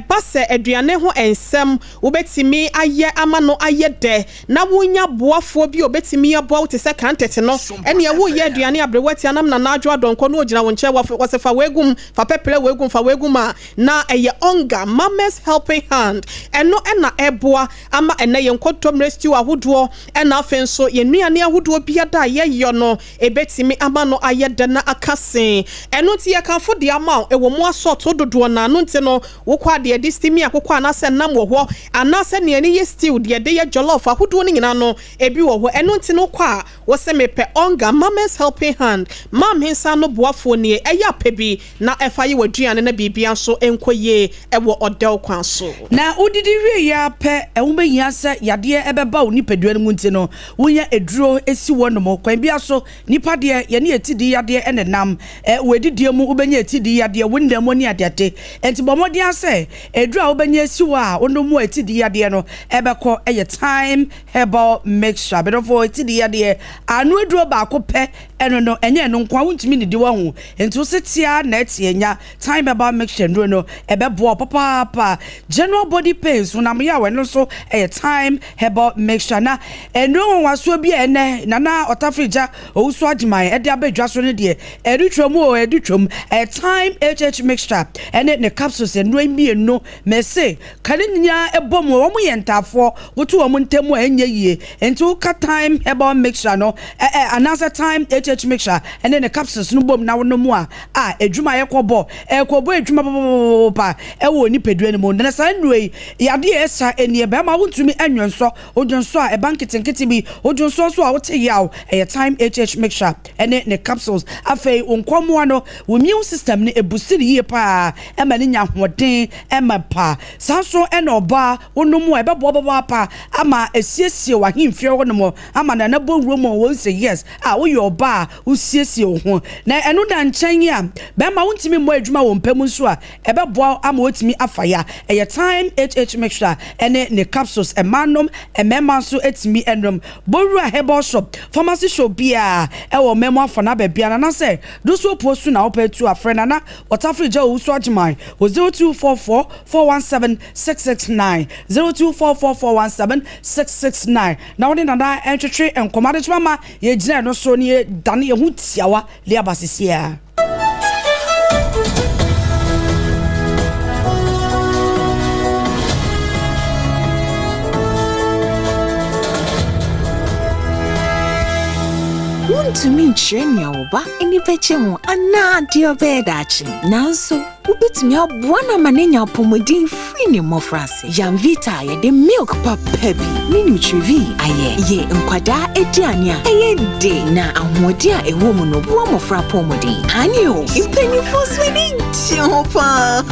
ba se aduane ho ensem wo betimi aye ama no aye de na wonya boafo bi obetimi ya boa wo te se kantete no ene ye wo ye aduane abrewati anam na adwo adonko no ogina wo nche wo se fa wegum fa pepele wegum fa wegum na eye onga mama's helping hand eno na eboa ama ene ye nkotom rescue ahodo ena afenso ye nuane ahodo biada ye yono ebetimi ama no ayede na akase eno ti ye kanfo de ama ewo mu asoto dodo na no nte no wo kwa de distimi akokọ anase nam wo ho anase ne ye stew de ye jollof ahodo ni nyina no ebi wo ho eno nte no kwa wo se mepe onga mama's helping hand mam hinsa no boafo ne eya pebi na efa ye waduane na bibia so enkoye ewo odel kwan so na udidi wie ya pe ewumeya se yade ebeba oni peduane mu nti no wonya eduro esi wonom kwan bia so nipa de ye ne etidi yade enenam wedidie mu ubenya etidi yade wondam oni adete enti bomodi ase eduro a ubenya esi wa onomu etidi yade no ebekọ eye time herbal mixture bedofo etidi yade anu eduro ba ko pe eno no enye no nkwa wontimi ne di wa ho enti osetia na etienya time herbal mixture nduro no ebebo papa general body pains unam ya we no so time herbal mixture na eno waso bi ene na otafrija owusu Agyeiwaa ede abedwa so ne de edutwom edutwom time HH mixture ene ne capsules eno mienu mese kaninya ebom wo mo yentafo wotu wo ntemu enye yie enti ka time herbal mixture no another time HH mixture ene ne capsules no bom na wono mu a edwuma yekobo edwuma pa ewo ni peduane mu na sa nwe yade esa enie be ma wontumi anwenso odwonso a ebankitenkete bi odwonso so a wote yaw time HH mixture ene ne capsules afei onkomo ano wo immune system ne ebusiri yie pa ema ne nya hoden ema pa sanso ene oba wonomu ebebo pa ama esiesie wa himfie wonomu ama na na bonwuro mo wo say yes wo ye oba usiesie wo ho na eno da nchen ya be ma wontimi mo adwuma wo mpam so a ebebo ama wotimi afaya time HH mixture ene ne capsules emanom emema so etimi enom boru a herbal shop pharmacy shop bia ewo memo afana ba bia na say do so post na opetu afrena na otafrija owusu Agyeiwaa 0244 417 669 0244 417 669 na woni nana entwetwe enkomade chama ye gina no so ne dane ye hu tiawa le abasisia to mean train your ba any pechemu ana dear bedachi nanso ubitimi abwana manenya pomodin free ni mofrase Yamvita ye de milk papa bi ni nutrivi aye ye nkwada ediane a eye de na ahodi a ewo mu no bo mofra pomodin anio impeni fosweni chopa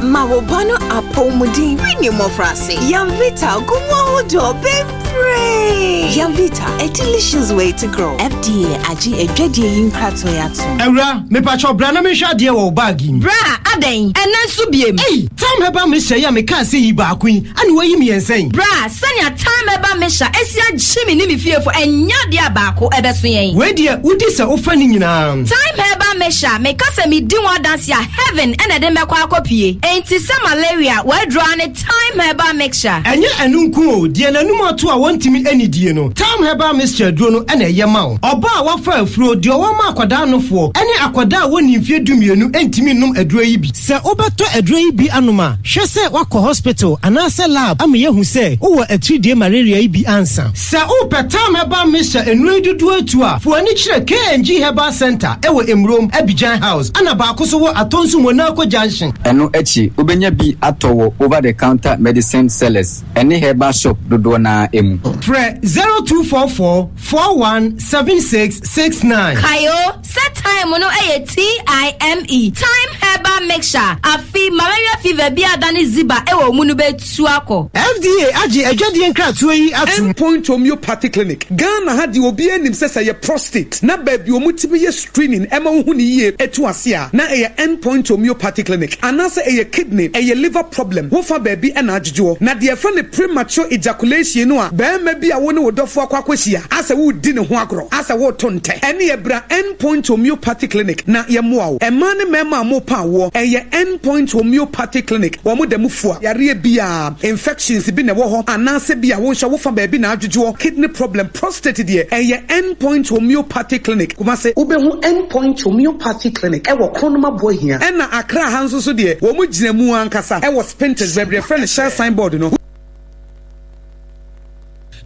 Mawobano apomodin free ni mofrase Yamvita gumo hodo be Hooray! Yamvita, a delicious way to grow. FDA Agyeiwaa Oheneyere Obaapa. Ewra, me pacho bra na me hwa de wo bag im. Bra, aden, enen so biem. Hey, time heba me hye ya me ka se yi ba kwin. Ani wayi me ensen. Bra, sanya time heba me hya esia gyimi ni me fiefo enya de abako ebeso yen. We de udi se ofa ni nyina. Time heba me hya me ka se me di one dance ya heaven ene de mekwa akopie. Enti se malaria we draw ne time heba mixture. Enye enunku o, de nanum ato a wontimi anidie no. Time heba mixture duro no ene ye ma wo. Oba a wafa afuro de o ma akwada anofo. Ene akwada a woni mfie dumienu entimi num aduro yi bi. Se obeto aduro yi bi anoma, hwe se wakọ hospital anase lab am ye hu se wo atridie malaria yi bi ansa. Se ope time heba mixture enu dudu atu a, fo ani kire KNG Herbal Center ewo Emrom Abidjan House. Ana ba akoso wo atonsu Monaco Junction. Eno echi ubenya bi atowo over the counter medicine sellers. Any herbal shop dodo na emu. Fre 0244 417669. Kayo, set time no TIME. Time herbal mixture. Afi malaria fever bi adani ziba ewo munu be tuako. FDA Agyeiwaa Oheneyere Obaapa yi atum Endpoint Homeopathy Clinic. Ghana ha di obi anim sesa ye prostate. Na baby omutimi ye screening ema hu ni ye etu ase a. Na eye Endpoint Homeopathy Clinic. Anase eye kidney, eye liver problem. Wo fa baby ena adwodwo. Na de fa ne premature ejaculation no a. Ba ma bi a wo ne wodofo akwakwahia. Asa wo di ne ho agro. Asa wo tonte. Ene ye bra Endpoint Homeopathy Clinic na ye moa wo. Ema ne mema mo pa wo. Eye Endpoint Homeopathy Clinic. Wo mo dem fua. Yare bia infections bi ne wo ho. Anase bia wo hwa wo fa baby na adwodwo. Kidney problem, prostate de eye Endpoint Homeopathy Clinic. Kuma se ubehu Endpoint Homeopathy Clinic. Ewo kronoma bohia. Ena Accra hanso so de wo mo gina mu ankasa. Ewo Spintex bebre friend share signboard no.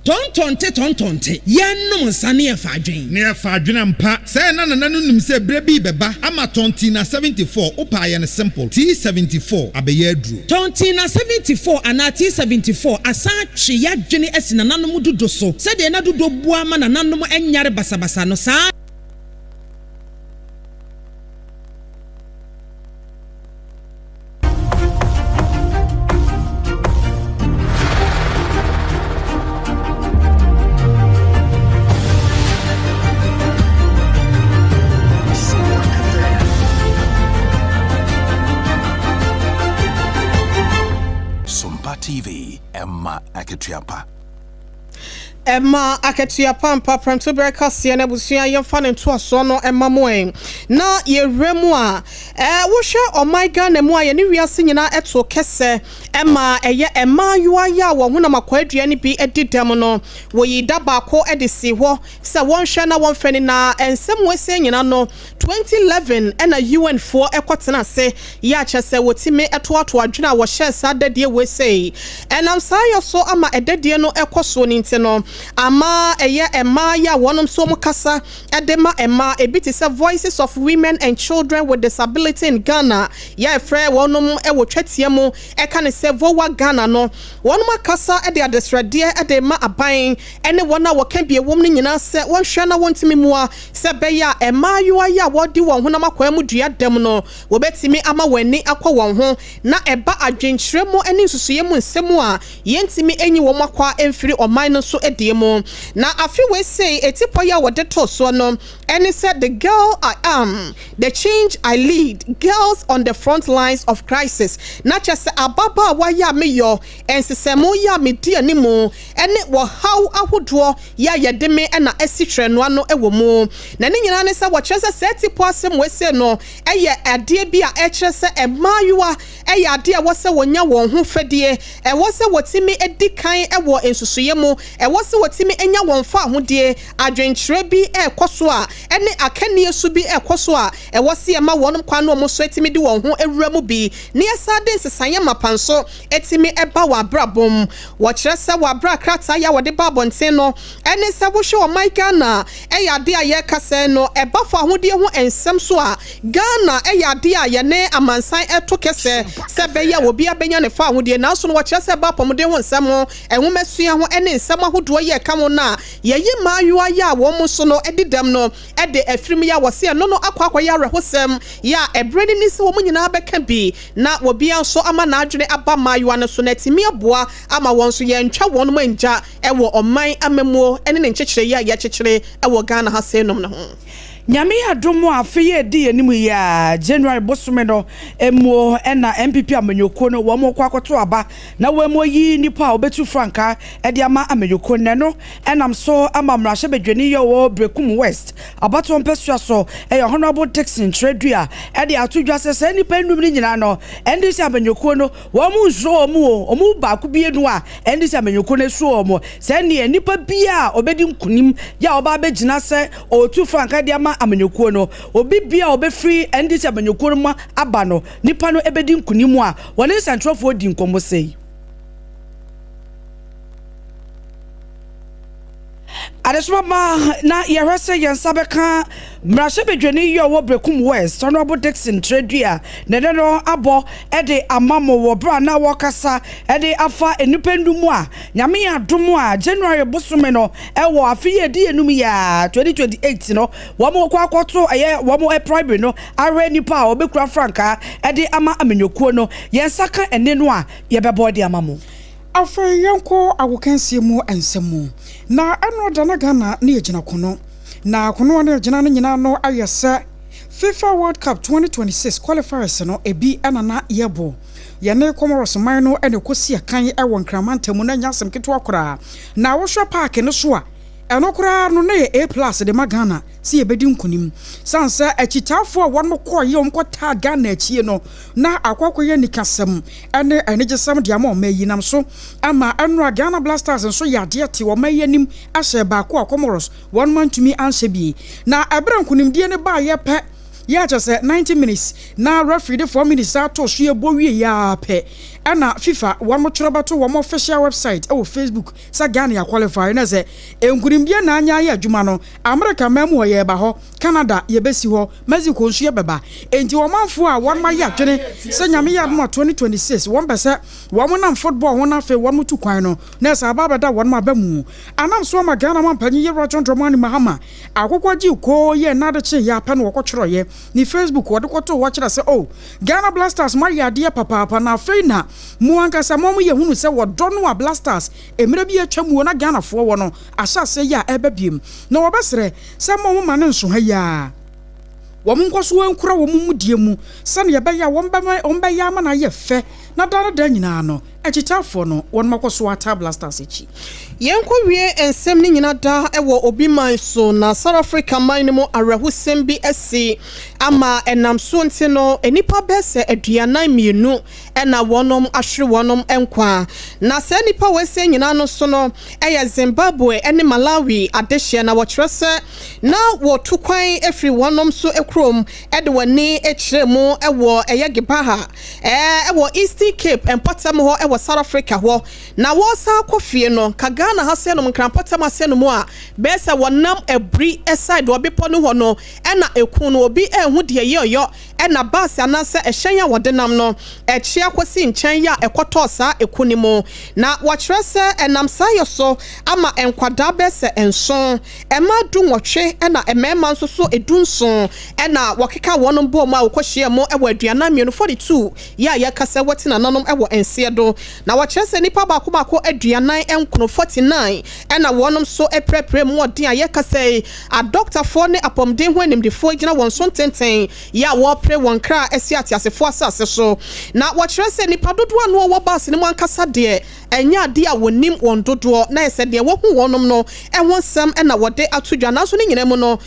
Tontonte yenum nsane efa adwen ne efa adwen ampa say na nim say bre bi beba ama tonti na 74 opa ye ne simple T74 abeye adru tonti na 74 ana T74 asa twe ya dwene asina nanom dodo so say de na dodo bua ma na nanom enyare basabasa no sa TV Emma Akosua Emma Akosua Pampa Pranto Berka se na busua yemfa ne to aso no Emma moen na ye remu a wo hwe oh my god na mu a ye ne wiase nyina eto kese Emma eye Emma yuaya wo huna makwadua ne bi edidam no wo yi daba ko edisi ho se won hwe na won fani na ensem wese nyina no 2011 ena UN4 ekotena se ya chese wotime eto ato adwena wo hye sa dadie wese enam sa yo so ama edadie no ekoso ni nti no ama eye Emma ya wonom so mukasa edema Emma ebiti se voices of women and children with disability in Ghana ya frɛ wonom ewo twetiemu eka ne se vowa Ghana no wonom akasa ede adesrade ede ma aban ene wona wo kan bie wom ne nyina se won hwe na wontimi mua se be ya Emma yuwa ya wodi won ho na makwa mu dua dem no wo betimi ama wani akwa won ho na eba adwenkyeremu ene susuyemu nsemu a yentimi enyi wo makwa emfiri oman no so ediemu na afi we say etipo ya wode to so no ene said the girl I am the change I lead girls on the front lines of crisis na chese ababa wa ya me yo ensesemu ya me di animu ene wo how ahodo ya yedeme na esitwe no ano ewo mu na ne nyina ne se wo chese setipo asem we say no eye ade bi a echese emayuwa eye ade a wo se wonya won ho fedie e wo se wotimi edikan ewo ensusuyemu e wo se wotimi enya won fa hodie adwenkyere bi ekoso a ene akanie su bi ekoso a e wo se ema wonum kwa no mo so etimi di won ho ewura mu bi ne esa de nsesanye mapanso etimi eba wa brabom wo kire se wa bra krata ya wo de babonten no ene se wo hwe o Ghana e ade a ye kase no eba fa hodie ho ensem so a Ghana e ade a ye ne amansan eto kese se be ya wo bi abenya ne fa hodie na so no wo kire se ba pomde ho nsem ho ehumesua ho ene nsem ahodo wo ye kamo na ye maayua ya wo mo so no edidam no ede afrim ya wo se no no akwa ya rehosem ya ebreni ni se wo mo nyina beka bi na wo bia so ama na adwene aba maayua no so na timi aboa ama won so ye ntwa won mo nja ewo oman amemo ene ne nchechire ya chechire ewo Ghana ha se nom ne ho Nyame adomo afeye di enimu ya January bosume no emo na MPP amanyoko no wo mo kwakoto aba na wo mo yi nipa obetu franka e de ama amanyoko ne no enam so ama mrahye bedwani ye wo Brekum West abato mpesua so e honorable Dixon Tredua e de atodwa se nipa num ni nyina no ndisi amanyoko no wo mo nso o mo ba ku bie no a ndisi amanyoko no so mo se ne nipa bia obedi nkunim ya oba begina se otu franka de ama amanyoko no obi bia obefri ndisi amanyoko no aba no nipa no ebedi nkunimu a wone santrofo di nkomo sei Adeswama na yɛhwɛsɛ yɛnsabɛka mrahye bedwani yo wo Brekum West honorable Dixon Tredua ne no abo ede amamo wo bra na wɔkasa ede afa enipendumu a nyame adomo a January bosome no ɛwɔ afiye di enum ya 2028 no wo mo kwa akoto ɛyɛ wo mo primary no ahwe nipa a obekura franka ede ama amenyokuo no yɛnsaka ene no a yɛbɛbɔ de amamo afa yanko awokansie mu ensemu na eno dana Ghana na yegina kono na kono na yegina no nyina no ayese FIFA World Cup 2026 qualifiers no ebi anana yebo yene Comoros man no ene kosi akan ewo nkramantamu na nyasem keto akora na wo hwe park no so a eno kora no na A+ de magana si ebedi nkunim sansa achitafo a won ko ye omkota Ghana achie no na akwakoye nikasem ene enegesem de ama omayinam so ama eno Ghana Blasters nso yade ate omayanim ahye ba ko Comoros one man to me answer bi na ebra nkunim die ne ba ye pe ya just 90 minutes na referee de 4 minutes ato so ye bowie ya pe ana FIFA one mo trobato one mo official website e wo Facebook sa Ghana ya qualify na ze enkurim na anya ya adwuma no America mamu ye ba ho Canada ye besi ho Mexico nso ye beba enti wo manfo a one ma ya twene se nyame ya mo 2026 one bese wo mo nam football ho na fe one mo tu kwan no na sa baba da one ma ba mu anam so ma Ghana man panyi ye Roger Dramani Mahama akokwa ji ko ye na de che ya pa no wo kotro ye ni Facebook wo de koto wo kira se oh Ghana Blasters ma ya de papa na fe na mu ankasa mom ye hunu se wo dono a Blasters emira bi atwa mu na Ghana fo wo no ahya se ya ebabiem na wo besere se mom ma ne nso ha ya wo nkoso ankura wo mu die mu se ne ye be ya wo mba ya ma na ye fe na dara da nyina no echitafo no won makoso ata Blasters echi yenko wie ensem ni nyina da ewo obi man so na South Africa man mo arahusem bi esi ama enam so nti no enipa bese aduanan mienu ena wonom ahwe wonom enkwa na se nipa wese nyina no so no eya Zimbabwe ene Malawi adehye na wokyerese na wo tukwan efri wonom so ekrom ede wani ekiremu ewo eyegebaha ewo Eastern Cape empatam ho ewo South Africa ho na wo sa akofie no kaga na hase no nkrampatam ase no mu a besa wonam ebri aside obipo no ho no ena ekun no obi ehu de yeyo ena bas anase ehyen ya wodenam no echi akwasi nchen ya ekoto sa ekunimo na wakyerese enam sayo so ama enkwada besa enson ema du nwotwe ena emema nso so edunson ena wakeka wonom bo ma wokohye mo ewo aduana mienu 42 ya yakasa watina nanom ewo ense do na wakyerese nipa baako aduanan enkono 49 ena wonom so eprepre mu odi ayekasa a doctor for ne apomden ho enim de fo gina won so tenten ya wo pre won kra esi atiasefo asase so na wakyerese nipa dodo anu wo bas ne mu ankasa de enya de a wonim won dodo na ese de wo hu wonom no ehon sam ena wode atodwa na so ne nyina mu no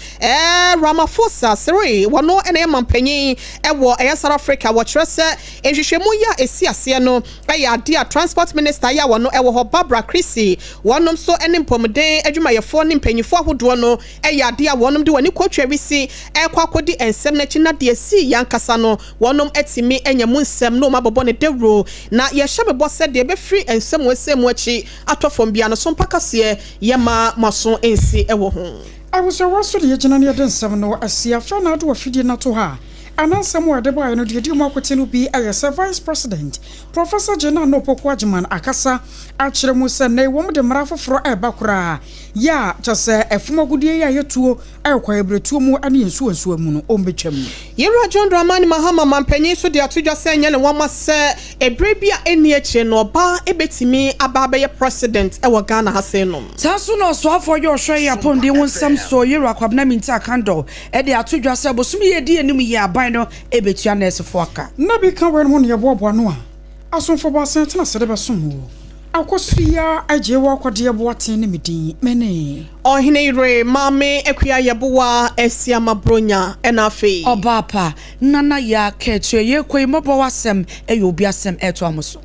Ramaphosa 3 wono ena mampanyin ewo South Africa wakyerese ehwehwemu ya esi ase no ya de a transport minister ya wono ewo ho Barbara Chrissy wonom so ene mpomden adwumayefo ne mpanyifo ahodo no ya de a wonom de wani kwotwa wisi ekwakodi ensem na china de si yankasa no wonom etimi enyamu nsem no mabobo ne dewro na ye hyebebo se de be free ensem wesem achi atofom bia no so mpakase ye ma maso ensi ewo ho I was a wasu de yegina ne de nsem no asia fa na do afidi na to ha anansam wa de ba no de di mo akote no bi ayese vice president Professor General Akosua Agyeiwaa akasa akire mu se na wo de mara foforo eba kura ya chese efumagudie ya yetuo ayekwa ebretuo mu ane ensuansu mu no ombetwam Yera John Dramani Mahama mampanyin so de atodwa se nya ne wama se ebrebia eni eche no ba ebetimi aba ye president ewo Ghana ha se no saso no so afọ ye ohwe ya pondi wonsam so yera kwabna minta kando e de atodwa se bosumi ye di enim ye aban no ebetua na esefo aka na bi ka wer ho ne boabo no a asomfo ba sentena se de besom Akosua Agyeiwaa Oheneyere ne medin mene Oheneyere mame ekua yebowa esiama bronya enafe Obaapa nana ya keche ye kwai mobo wasem eyo obi asem eto amoso